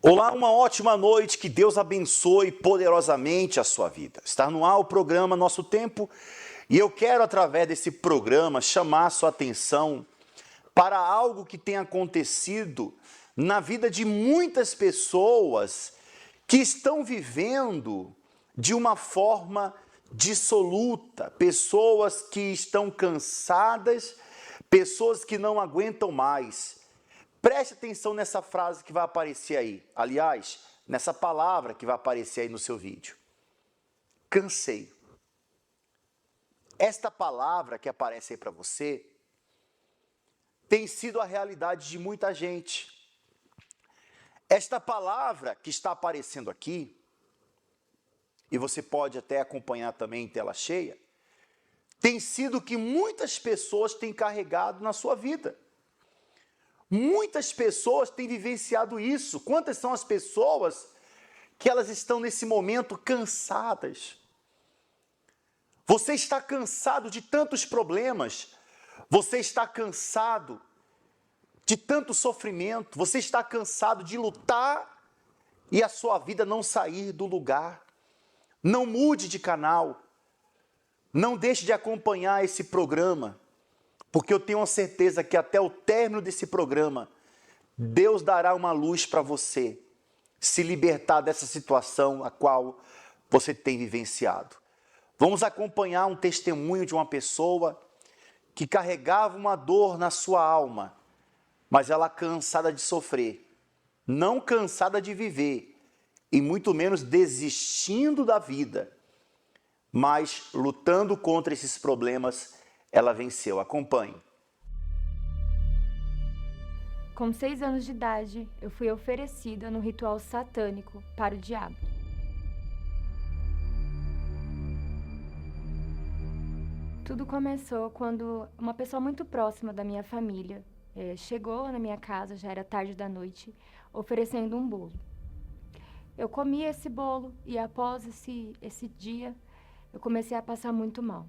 Olá, uma ótima noite, que Deus abençoe poderosamente a sua vida. Está no ar o programa Nosso Tempo e eu quero, através desse programa, chamar a sua atenção para algo que tem acontecido na vida de muitas pessoas que estão vivendo de uma forma dissoluta, pessoas que estão cansadas, pessoas que não aguentam mais. Preste atenção nessa frase que vai aparecer aí. Aliás, nessa palavra que vai aparecer aí no seu vídeo. Cansei. Esta palavra que aparece aí para você tem sido a realidade de muita gente. Esta palavra que está aparecendo aqui, e você pode até acompanhar também em tela cheia, tem sido o que muitas pessoas têm carregado na sua vida. Muitas pessoas têm vivenciado isso. Quantas são as pessoas que elas estão nesse momento cansadas? Você está cansado de tantos problemas. Você está cansado de tanto sofrimento. Você está cansado de lutar e a sua vida não sair do lugar. Não mude de canal. Não deixe de acompanhar esse programa. Porque eu tenho uma certeza que até o término desse programa, Deus dará uma luz para você se libertar dessa situação a qual você tem vivenciado. Vamos acompanhar um testemunho de uma pessoa que carregava uma dor na sua alma, mas ela cansada de sofrer, não cansada de viver, e muito menos desistindo da vida, mas lutando contra esses problemas, ela venceu. Acompanhe. Com 6 anos de idade, eu fui oferecida no ritual satânico para o diabo. Tudo começou quando uma pessoa muito próxima da minha família chegou na minha casa, já era tarde da noite, oferecendo um bolo. Eu comi esse bolo e após esse dia, eu comecei a passar muito mal.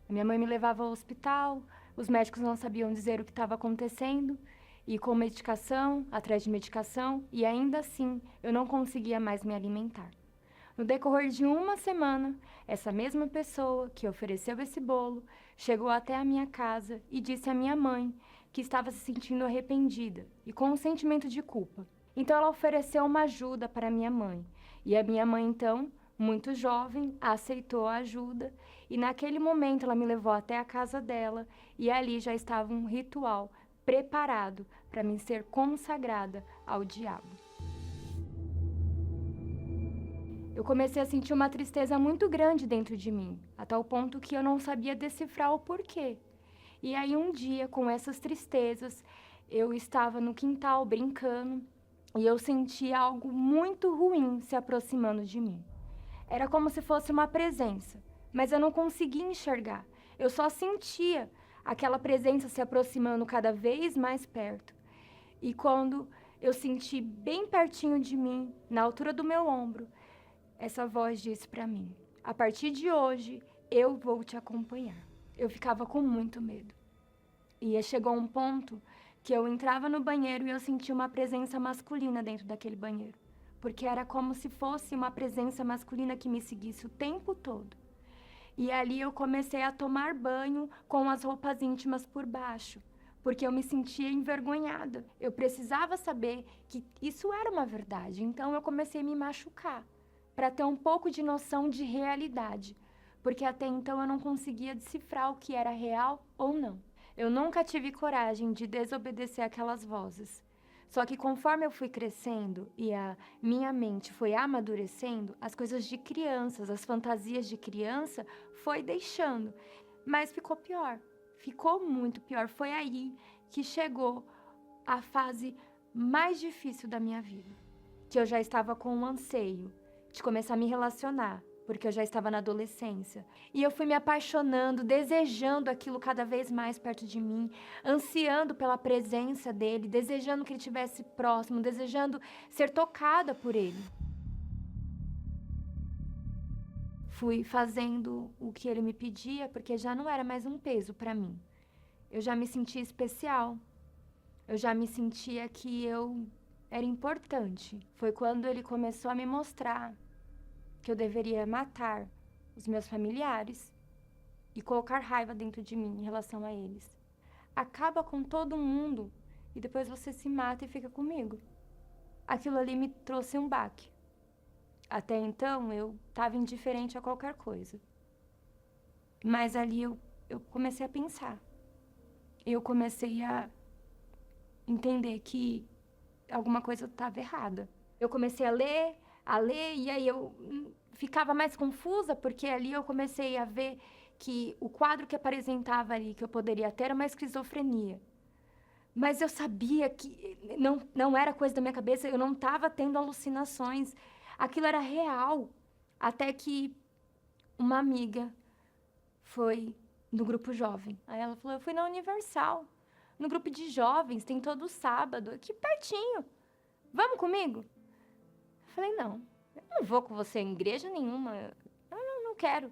A minha mãe me levava ao hospital, os médicos não sabiam dizer o que estava acontecendo, e com medicação, atrás de medicação, e ainda assim eu não conseguia mais me alimentar. No decorrer de uma semana, essa mesma pessoa que ofereceu esse bolo chegou até a minha casa e disse à minha mãe que estava se sentindo arrependida e com um sentimento de culpa. Então ela ofereceu uma ajuda para minha mãe, e a minha mãe então, muito jovem, aceitou a ajuda e naquele momento ela me levou até a casa dela e ali já estava um ritual preparado para mim ser consagrada ao diabo. Eu comecei a sentir uma tristeza muito grande dentro de mim, a tal ponto que eu não sabia decifrar o porquê. E aí um dia, com essas tristezas, eu estava no quintal brincando e eu senti algo muito ruim se aproximando de mim. Era como se fosse uma presença, mas eu não conseguia enxergar. Eu só sentia aquela presença se aproximando cada vez mais perto. E quando eu senti bem pertinho de mim, na altura do meu ombro, essa voz disse para mim: a partir de hoje, eu vou te acompanhar. Eu ficava com muito medo. E chegou um ponto que eu entrava no banheiro e eu sentia uma presença masculina dentro daquele banheiro. Porque era como se fosse uma presença masculina que me seguisse o tempo todo. E ali eu comecei a tomar banho com as roupas íntimas por baixo, porque eu me sentia envergonhada. Eu precisava saber que isso era uma verdade, então eu comecei a me machucar, para ter um pouco de noção de realidade, porque até então eu não conseguia decifrar o que era real ou não. Eu nunca tive coragem de desobedecer aquelas vozes. Só que conforme eu fui crescendo e a minha mente foi amadurecendo, as coisas de crianças, as fantasias de criança, foi deixando. Mas ficou pior, ficou muito pior. Foi aí que chegou a fase mais difícil da minha vida, que eu já estava com um anseio de começar a me relacionar, porque eu já estava na adolescência. E eu fui me apaixonando, desejando aquilo cada vez mais perto de mim, ansiando pela presença dele, desejando que ele estivesse próximo, desejando ser tocada por ele. Fui fazendo o que ele me pedia, porque já não era mais um peso para mim. Eu já me sentia especial. Eu já me sentia que eu era importante. Foi quando ele começou a me mostrar que eu deveria matar os meus familiares e colocar raiva dentro de mim em relação a eles. Acaba com todo mundo e depois você se mata e fica comigo. Aquilo ali me trouxe um baque. Até então eu estava indiferente a qualquer coisa. Mas ali eu comecei a pensar. Eu comecei a entender que alguma coisa estava errada. Eu comecei a ler, e aí eu ficava mais confusa, porque ali eu comecei a ver que o quadro que apresentava ali, que eu poderia ter, era uma esquizofrenia. Mas eu sabia que não era coisa da minha cabeça, eu não estava tendo alucinações. Aquilo era real. Até que uma amiga foi no grupo jovem. Aí ela falou, eu fui na Universal, no grupo de jovens, tem todo sábado, aqui pertinho. Vamos comigo? Eu falei, não, eu não vou com você em igreja nenhuma. Eu não quero.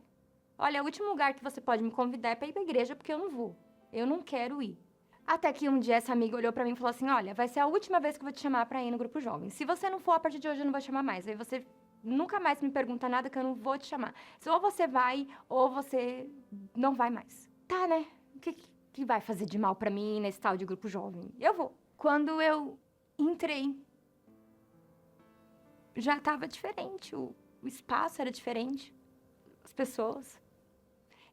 Olha, o último lugar que você pode me convidar é para ir para a igreja, porque eu não vou. Eu não quero ir. Até que um dia essa amiga olhou para mim e falou assim, olha, vai ser a última vez que eu vou te chamar para ir no grupo jovem. Se você não for, a partir de hoje eu não vou te chamar mais. Aí você nunca mais me pergunta nada que eu não vou te chamar. Ou você vai, ou você não vai mais. Tá, né? O que vai fazer de mal para mim nesse tal de grupo jovem? Eu vou. Quando eu entrei, já estava diferente. O espaço era diferente. As pessoas.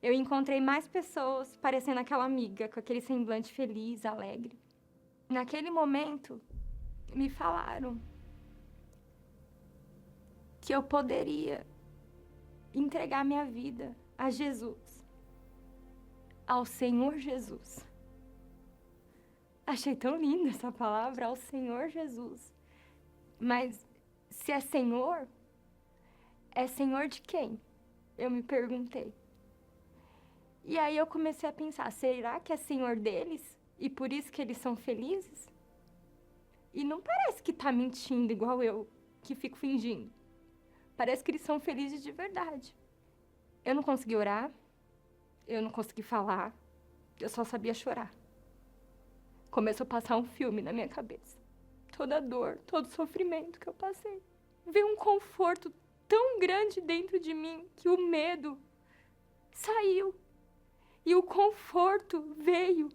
Eu encontrei mais pessoas parecendo aquela amiga, com aquele semblante feliz, alegre. Naquele momento, me falaram que eu poderia entregar minha vida a Jesus, ao Senhor Jesus. Achei tão linda essa palavra, ao Senhor Jesus. Mas se é Senhor de quem? Eu me perguntei. E aí eu comecei a pensar, será que é Senhor deles? E por isso que eles são felizes? E não parece que tá mentindo igual eu, que fico fingindo. Parece que eles são felizes de verdade. Eu não consegui orar, eu não consegui falar, eu só sabia chorar. Começou a passar um filme na minha cabeça. Toda a dor, todo o sofrimento que eu passei. Veio um conforto tão grande dentro de mim que o medo saiu. E o conforto veio.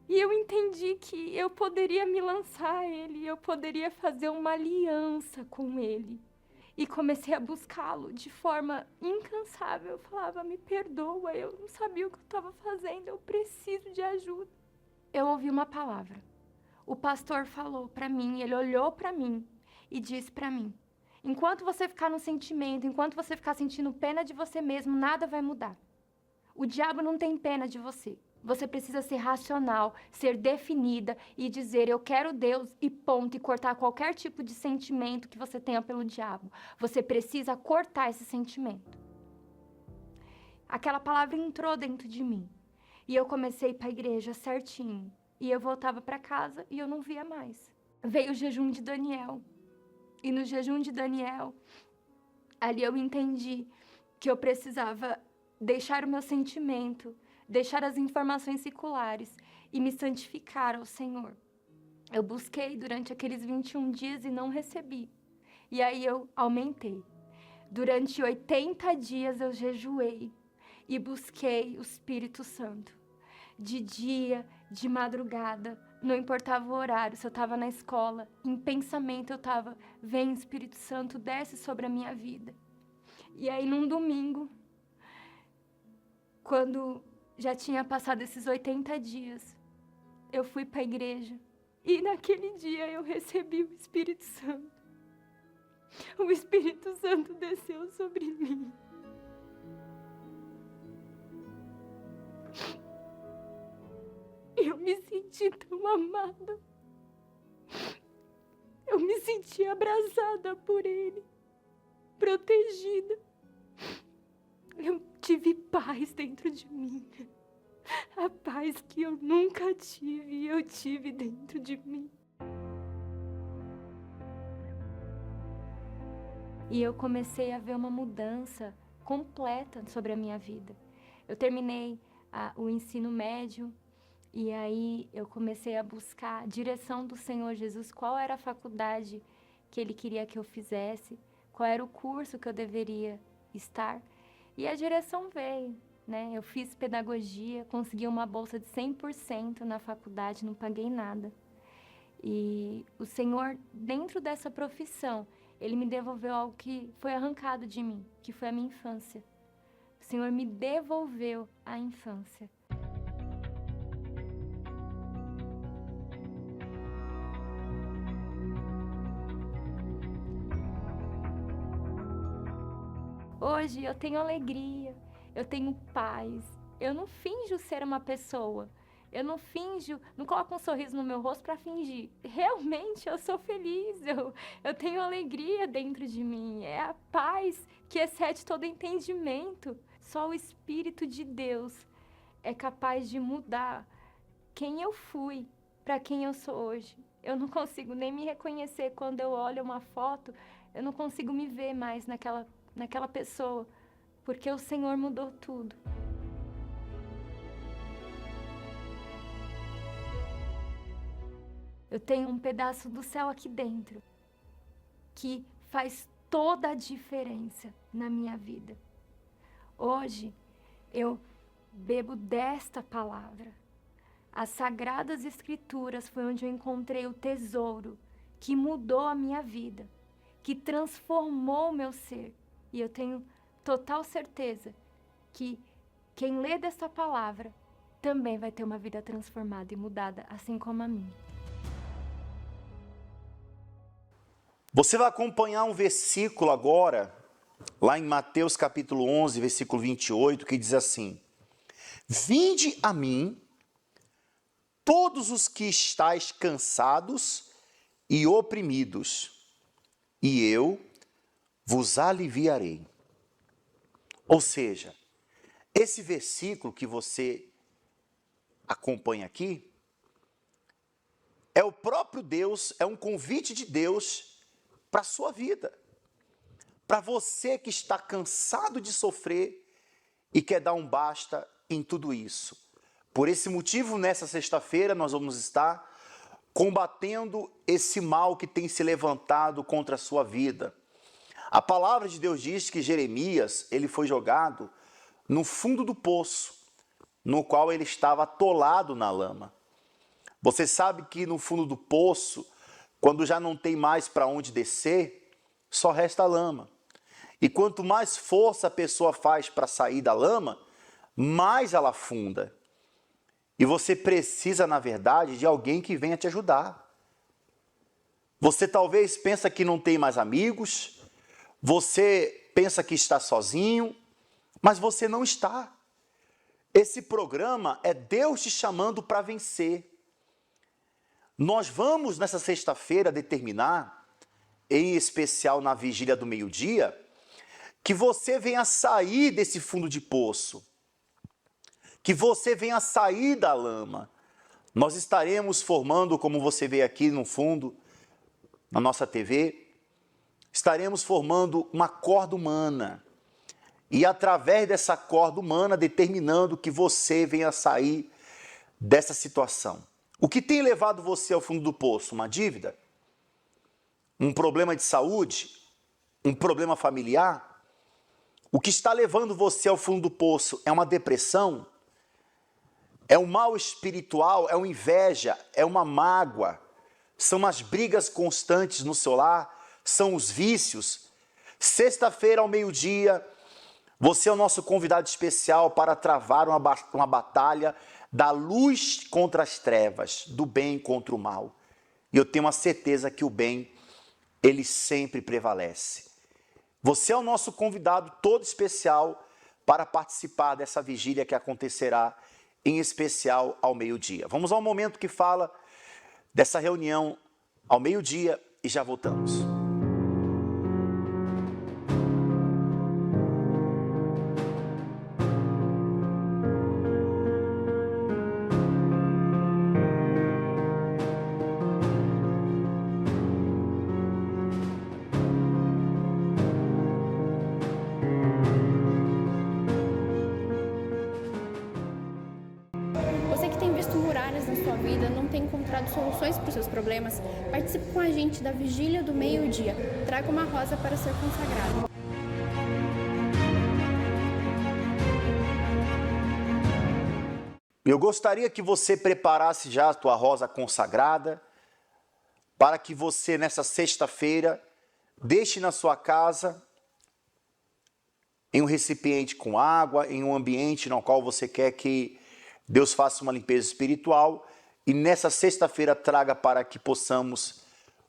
E eu entendi que eu poderia me lançar a Ele, eu poderia fazer uma aliança com Ele. E comecei a buscá-lo de forma incansável. Eu falava, me perdoa, eu não sabia o que eu estava fazendo, eu preciso de ajuda. Eu ouvi uma palavra. O pastor falou para mim, ele olhou para mim e disse para mim, enquanto você ficar no sentimento, enquanto você ficar sentindo pena de você mesmo, nada vai mudar. O diabo não tem pena de você. Você precisa ser racional, ser definida e dizer, eu quero Deus e ponto, e cortar qualquer tipo de sentimento que você tenha pelo diabo. Você precisa cortar esse sentimento. Aquela palavra entrou dentro de mim. E eu comecei a ir para a igreja certinho. E eu voltava para casa e eu não via mais. Veio o jejum de Daniel. E no jejum de Daniel, ali eu entendi que eu precisava deixar o meu sentimento, deixar as informações seculares e me santificar ao Senhor. Eu busquei durante aqueles 21 dias e não recebi. E aí eu aumentei. Durante 80 dias eu jejuei e busquei o Espírito Santo. De dia, de madrugada, não importava o horário, se eu estava na escola, em pensamento eu estava, vem Espírito Santo, desce sobre a minha vida. E aí num domingo, quando já tinha passado esses 80 dias, eu fui para a igreja e naquele dia eu recebi o Espírito Santo. O Espírito Santo desceu sobre mim. Eu me senti tão amada. Eu me senti abraçada por Ele, protegida. Eu tive paz dentro de mim. A paz que eu nunca tive, eu tive dentro de mim. E eu comecei a ver uma mudança completa sobre a minha vida. Eu terminei o ensino médio E aí eu comecei a buscar a direção do Senhor Jesus, qual era a faculdade que Ele queria que eu fizesse, qual era o curso que eu deveria estar. E a direção veio, né? Eu fiz pedagogia, consegui uma bolsa de 100% na faculdade, não paguei nada. E o Senhor, dentro dessa profissão, Ele me devolveu algo que foi arrancado de mim, que foi a minha infância. O Senhor me devolveu a infância. Hoje eu tenho alegria, eu tenho paz, eu não finjo ser uma pessoa, eu não coloco um sorriso no meu rosto para fingir. Realmente eu sou feliz, eu tenho alegria dentro de mim, é a paz que excede todo entendimento. Só o Espírito de Deus é capaz de mudar quem eu fui para quem eu sou hoje. Eu não consigo nem me reconhecer quando eu olho uma foto, eu não consigo me ver mais naquela pessoa, porque o Senhor mudou tudo. Eu tenho um pedaço do céu aqui dentro, que faz toda a diferença na minha vida. Hoje, eu bebo desta palavra. As Sagradas Escrituras foi onde eu encontrei o tesouro que mudou a minha vida, que transformou o meu ser. E eu tenho total certeza que quem lê dessa palavra também vai ter uma vida transformada e mudada, assim como a minha. Você vai acompanhar um versículo agora, lá em Mateus capítulo 11, versículo 28, que diz assim: Vinde a mim, todos os que estáis cansados e oprimidos, e eu vos aliviarei. Ou seja, esse versículo que você acompanha aqui, é o próprio Deus, é um convite de Deus para a sua vida. Para você que está cansado de sofrer e quer dar um basta em tudo isso. Por esse motivo, nessa sexta-feira, nós vamos estar combatendo esse mal que tem se levantado contra a sua vida. A palavra de Deus diz que Jeremias, ele foi jogado no fundo do poço, no qual ele estava atolado na lama. Você sabe que no fundo do poço, quando já não tem mais para onde descer, só resta lama. E quanto mais força a pessoa faz para sair da lama, mais ela afunda. E você precisa, na verdade, de alguém que venha te ajudar. Você talvez pensa que não tem mais amigos, você pensa que está sozinho, mas você não está. Esse programa é Deus te chamando para vencer. Nós vamos, nessa sexta-feira, determinar, em especial na vigília do meio-dia, que você venha sair desse fundo de poço, que você venha sair da lama. Nós estaremos formando, como você vê aqui no fundo, na nossa TV, estaremos formando uma corda humana. E através dessa corda humana, determinando que você venha sair dessa situação. O que tem levado você ao fundo do poço? Uma dívida? Um problema de saúde? Um problema familiar? O que está levando você ao fundo do poço é uma depressão? É um mal espiritual? É uma inveja? É uma mágoa? São as brigas constantes no seu lar? São os vícios? Sexta-feira ao meio-dia, você é o nosso convidado especial para travar uma batalha da luz contra as trevas, do bem contra o mal. E eu tenho uma certeza que o bem, ele sempre prevalece. Você é o nosso convidado todo especial para participar dessa vigília que acontecerá, em especial ao meio-dia. Vamos ao momento que fala dessa reunião ao meio-dia e já voltamos. encontrado soluções para os seus problemas, participe com a gente da Vigília do Meio-Dia. Traga uma rosa para ser consagrado. Eu gostaria que você preparasse já a tua rosa consagrada, para que você, nessa sexta-feira, deixe na sua casa, em um recipiente com água, em um ambiente no qual você quer que Deus faça uma limpeza espiritual, e nessa sexta-feira traga para que possamos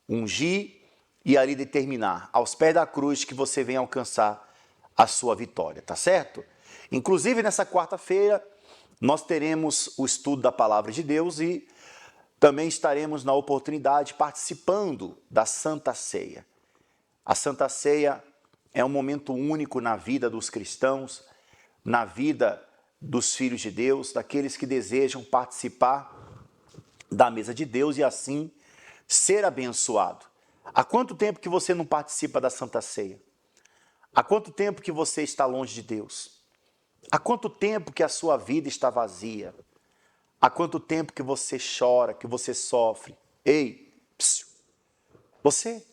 ungir e ali determinar, aos pés da cruz, que você venha alcançar a sua vitória, tá certo? Inclusive, nessa quarta-feira, nós teremos o estudo da Palavra de Deus e também estaremos na oportunidade participando da Santa Ceia. A Santa Ceia é um momento único na vida dos cristãos, na vida dos filhos de Deus, daqueles que desejam participar da mesa de Deus e assim ser abençoado. Há quanto tempo que você não participa da Santa Ceia? Há quanto tempo que você está longe de Deus? Há quanto tempo que a sua vida está vazia? Há quanto tempo que você chora, que você sofre? Ei, você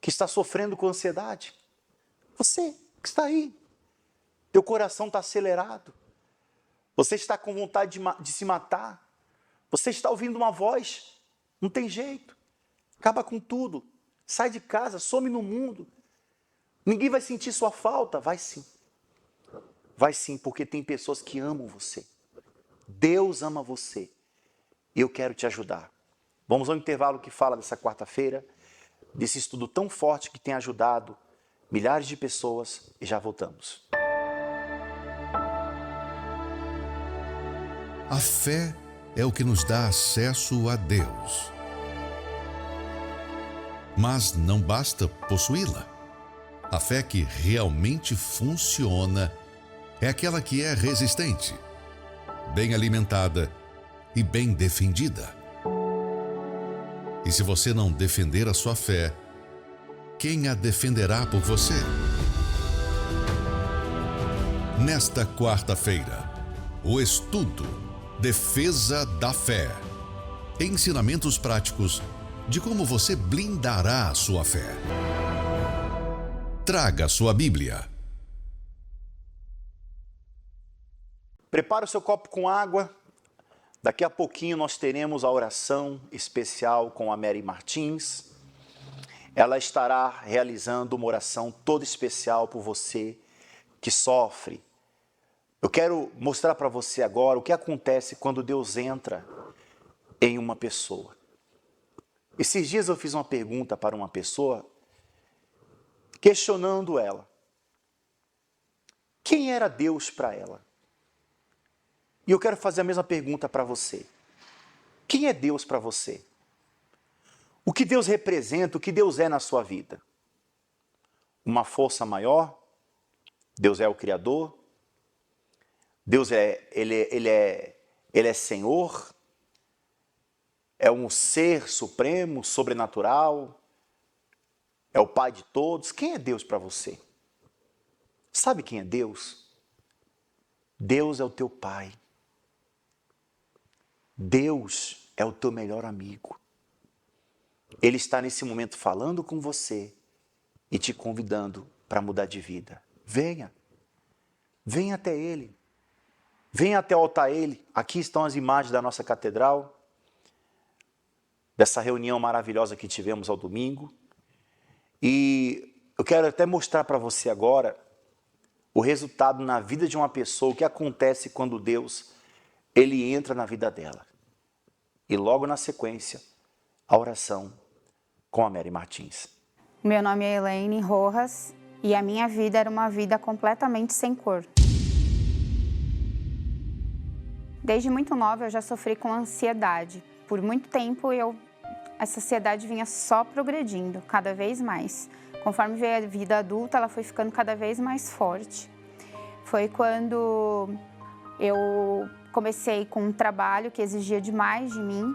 que está sofrendo com ansiedade, você que está aí, teu coração está acelerado, você está com vontade de se matar, você está ouvindo uma voz, não tem jeito, acaba com tudo, sai de casa, some no mundo, ninguém vai sentir sua falta, vai sim. Vai sim, porque tem pessoas que amam você. Deus ama você. E eu quero te ajudar. Vamos ao intervalo que fala dessa quarta-feira, desse estudo tão forte que tem ajudado milhares de pessoas e já voltamos. A fé é o que nos dá acesso a Deus. Mas não basta possuí-la. A fé que realmente funciona é aquela que é resistente, bem alimentada e bem defendida. E se você não defender a sua fé, quem a defenderá por você? Nesta quarta-feira, o estudo Defesa da Fé. Ensinamentos práticos de como você blindará a sua fé. Traga a sua Bíblia. Prepara o seu copo com água. Daqui a pouquinho nós teremos a oração especial com a Mary Martins. Ela estará realizando uma oração toda especial por você que sofre. Eu quero mostrar para você agora o que acontece quando Deus entra em uma pessoa. Esses dias eu fiz uma pergunta para uma pessoa, questionando ela. Quem era Deus para ela? E eu quero fazer a mesma pergunta para você. Quem é Deus para você? O que Deus representa, o que Deus é na sua vida? Uma força maior? Deus é o Criador? Deus ele é Senhor? É um ser supremo, sobrenatural? É o Pai de todos? Quem é Deus para você? Sabe quem é Deus? Deus é o teu Pai. Deus é o teu melhor amigo. Ele está nesse momento falando com você e te convidando para mudar de vida. Venha. Venha até Ele. Venha até o altar Ele. Aqui estão as imagens da nossa catedral, dessa reunião maravilhosa que tivemos ao domingo. E eu quero até mostrar para você agora o resultado na vida de uma pessoa, o que acontece quando Deus ele entra na vida dela. E logo na sequência, a oração com a Mary Martins. Meu nome é Elaine Rojas e a minha vida era uma vida completamente sem cor. Desde muito nova eu já sofri com ansiedade. Por muito tempo essa ansiedade vinha só progredindo, cada vez mais. Conforme veio a vida adulta, ela foi ficando cada vez mais forte. Foi quando eu comecei com um trabalho que exigia demais de mim.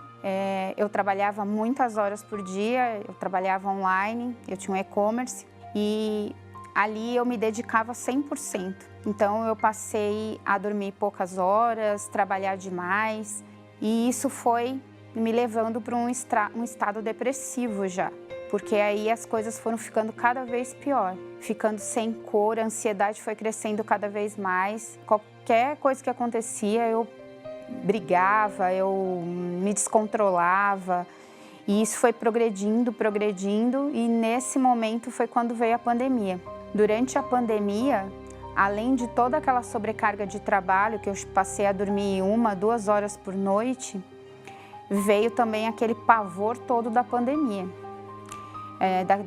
Eu trabalhava muitas horas por dia, eu trabalhava online, eu tinha um e-commerce e ali eu me dedicava 100%. Então eu passei a dormir poucas horas, trabalhar demais e isso foi me levando para um estado depressivo já. Porque aí as coisas foram ficando cada vez pior, ficando sem cor, a ansiedade foi crescendo cada vez mais. Qualquer coisa que acontecia, eu brigava, eu me descontrolava. E isso foi progredindo, e nesse momento foi quando veio a pandemia. Durante a pandemia, além de toda aquela sobrecarga de trabalho, que eu passei a dormir 1, 2 horas por noite, veio também aquele pavor todo da pandemia.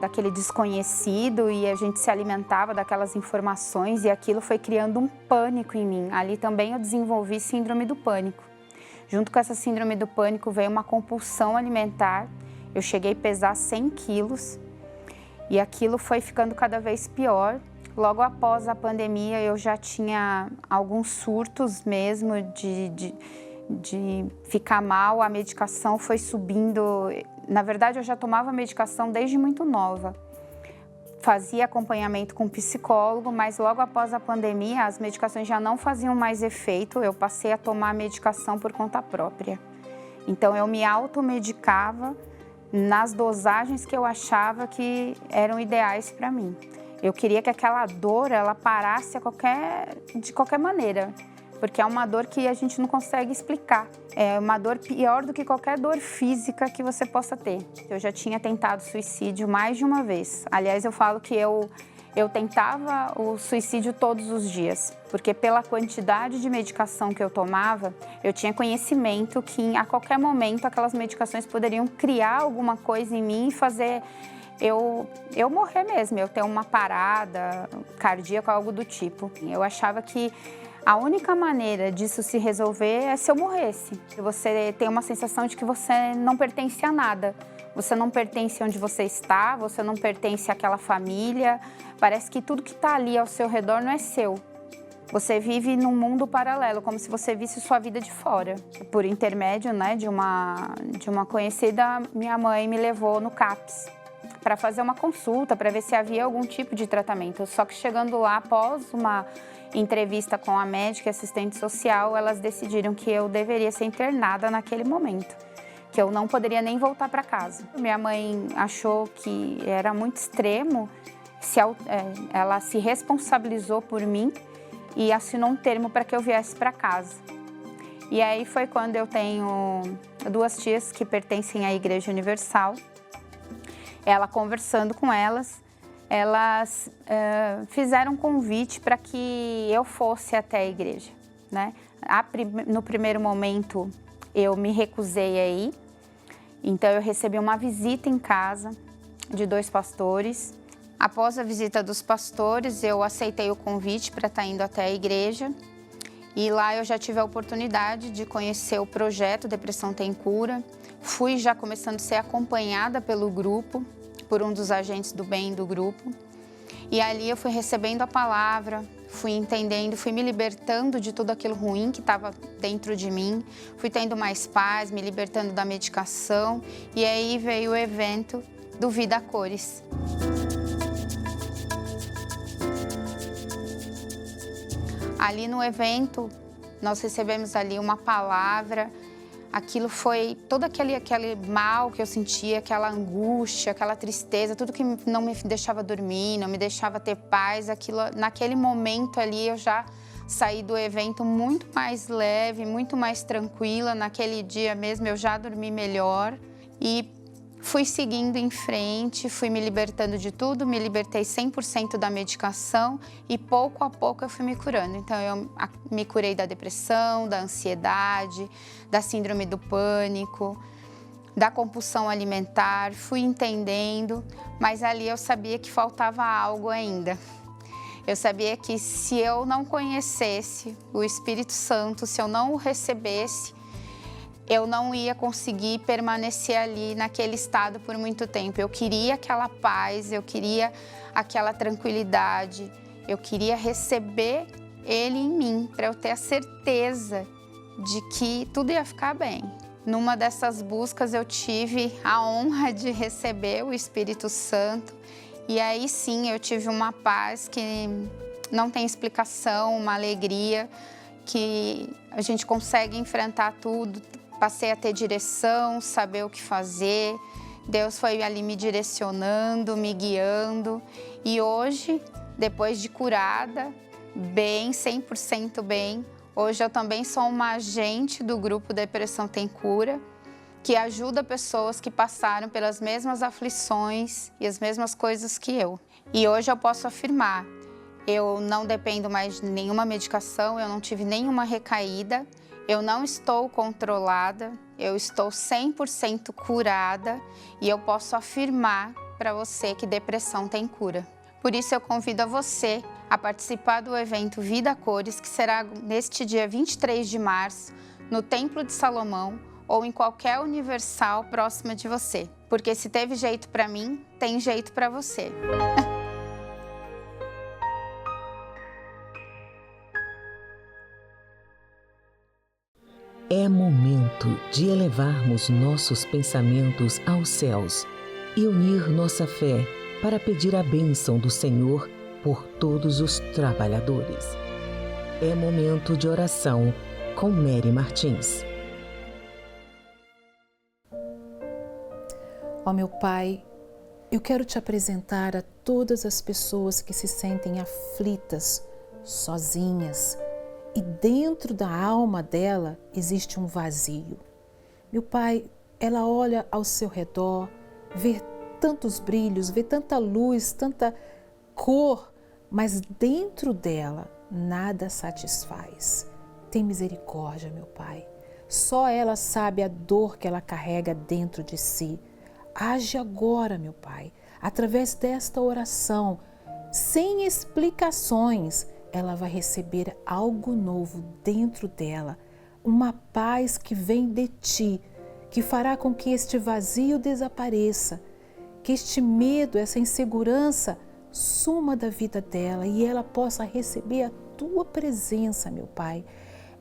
Daquele desconhecido, e a gente se alimentava daquelas informações e aquilo foi criando um pânico em mim. Ali também eu desenvolvi síndrome do pânico. Junto com essa síndrome do pânico veio uma compulsão alimentar. Eu cheguei a pesar 100 quilos e aquilo foi ficando cada vez pior. Logo após a pandemia eu já tinha alguns surtos mesmo de ficar mal, a medicação foi subindo. Na verdade, eu já tomava medicação desde muito nova. Fazia acompanhamento com psicólogo, mas logo após a pandemia, as medicações já não faziam mais efeito. Eu passei a tomar medicação por conta própria. Então, eu me automedicava nas dosagens que eu achava que eram ideais para mim. Eu queria que aquela dor, ela parasse de qualquer maneira. Porque é uma dor que a gente não consegue explicar. É uma dor pior do que qualquer dor física que você possa ter. Eu já tinha tentado suicídio mais de uma vez. Aliás, eu falo que eu tentava o suicídio todos os dias, porque pela quantidade de medicação que eu tomava, eu tinha conhecimento que a qualquer momento aquelas medicações poderiam criar alguma coisa em mim e fazer eu morrer mesmo, eu ter uma parada cardíaca, algo do tipo. Eu achava que a única maneira disso se resolver é se eu morresse. Você tem uma sensação de que você não pertence a nada. Você não pertence onde você está, você não pertence àquela família. Parece que tudo que está ali ao seu redor não é seu. Você vive num mundo paralelo, como se você visse sua vida de fora. Por intermédio, né, de uma conhecida, minha mãe me levou no CAPS para fazer uma consulta, para ver se havia algum tipo de tratamento. Só que chegando lá, após uma entrevista com a médica e assistente social, elas decidiram que eu deveria ser internada naquele momento, que eu não poderia nem voltar para casa. Minha mãe achou que era muito extremo, ela se responsabilizou por mim e assinou um termo para que eu viesse para casa. E aí foi quando eu tenho 2 tias que pertencem à Igreja Universal. Ela conversando com elas fizeram um convite para que eu fosse até a igreja, né? No primeiro momento, eu me recusei a ir, então eu recebi uma visita em casa de 2 pastores. Após a visita dos pastores, eu aceitei o convite para estar indo até a igreja e lá eu já tive a oportunidade de conhecer o projeto Depressão Tem Cura. Fui já começando a ser acompanhada pelo grupo, por um dos agentes do bem do grupo. E ali eu fui recebendo a palavra, fui entendendo, fui me libertando de tudo aquilo ruim que estava dentro de mim. Fui tendo mais paz, me libertando da medicação. E aí veio o evento do Vida a Cores. Ali no evento, nós recebemos ali uma palavra. Aquilo foi todo aquele mal que eu sentia, aquela angústia, aquela tristeza, tudo que não me deixava dormir, não me deixava ter paz. Naquele momento ali eu já saí do evento muito mais leve, muito mais tranquila. Naquele dia mesmo eu já dormi melhor e fui seguindo em frente, fui me libertando de tudo, me libertei 100% da medicação e pouco a pouco eu fui me curando. Então eu me curei da depressão, da ansiedade, da síndrome do pânico, da compulsão alimentar, fui entendendo, mas ali eu sabia que faltava algo ainda. Eu sabia que se eu não conhecesse o Espírito Santo, se eu não o recebesse, eu não ia conseguir permanecer ali naquele estado por muito tempo. Eu queria aquela paz, eu queria aquela tranquilidade, eu queria receber Ele em mim, para eu ter a certeza de que tudo ia ficar bem. Numa dessas buscas eu tive a honra de receber o Espírito Santo e aí sim eu tive uma paz que não tem explicação, uma alegria, que a gente consegue enfrentar tudo. passei a ter direção, saber o que fazer. Deus foi ali me direcionando, me guiando. E hoje, depois de curada, bem, 100% bem, hoje eu também sou uma agente do grupo Depressão Tem Cura, que ajuda pessoas que passaram pelas mesmas aflições e as mesmas coisas que eu. E hoje eu posso afirmar, eu não dependo mais de nenhuma medicação, eu não tive nenhuma recaída, eu não estou controlada, eu estou 100% curada e eu posso afirmar para você que depressão tem cura. Por isso eu convido a você a participar do evento Vida Cores, que será neste dia 23 de março, no Templo de Salomão, ou em qualquer Universal próxima de você. Porque se teve jeito para mim, tem jeito para você. É momento de elevarmos nossos pensamentos aos céus e unir nossa fé para pedir a bênção do Senhor por todos os trabalhadores. É momento de oração com Mary Martins. Ó meu Pai, eu quero te apresentar a todas as pessoas que se sentem aflitas, sozinhas, e dentro da alma dela existe um vazio. Meu Pai, ela olha ao seu redor, vê tantos brilhos, vê tanta luz, tanta cor, mas dentro dela nada satisfaz. Tem misericórdia, meu Pai. Só ela sabe a dor que ela carrega dentro de si. Age agora, meu Pai, através desta oração, sem explicações, ela vai receber algo novo dentro dela, uma paz que vem de Ti, que fará com que este vazio desapareça, que este medo, essa insegurança suma da vida dela e ela possa receber a Tua presença, meu Pai.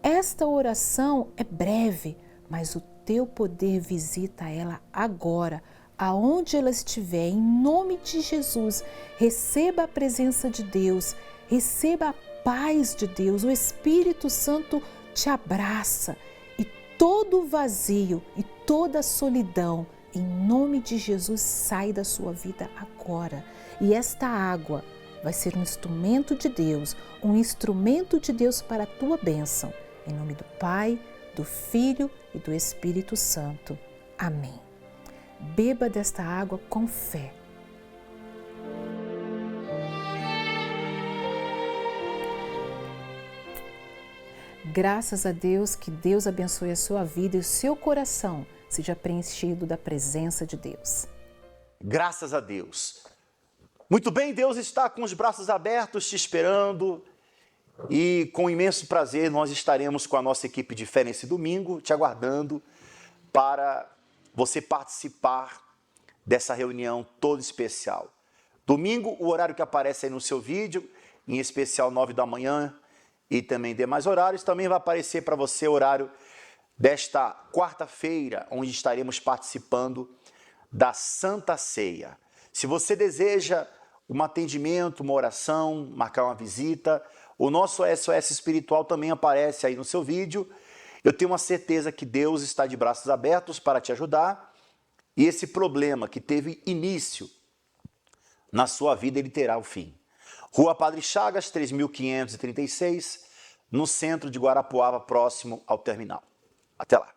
Esta oração é breve, mas o Teu poder visita ela agora, aonde ela estiver, em nome de Jesus. Receba a presença de Deus, receba a paz de Deus, o Espírito Santo te abraça e todo o vazio e toda a solidão, em nome de Jesus, sai da sua vida agora. E esta água vai ser um instrumento de Deus, para a tua bênção. Em nome do Pai, do Filho e do Espírito Santo. Amém. Beba desta água com fé. Graças a Deus, que Deus abençoe a sua vida e o seu coração seja preenchido da presença de Deus. Graças a Deus. Muito bem, Deus está com os braços abertos te esperando e com imenso prazer nós estaremos com a nossa equipe de fé nesse domingo, te aguardando para você participar dessa reunião toda especial. Domingo, o horário que aparece aí no seu vídeo, em especial 9 da manhã e também demais horários, também vai aparecer para você o horário desta quarta-feira, onde estaremos participando da Santa Ceia. Se você deseja um atendimento, uma oração, marcar uma visita, o nosso SOS Espiritual também aparece aí no seu vídeo. Eu tenho uma certeza que Deus está de braços abertos para te ajudar e esse problema que teve início na sua vida, ele terá o fim. Rua Padre Chagas, 3536, no centro de Guarapuava, próximo ao terminal. Até lá.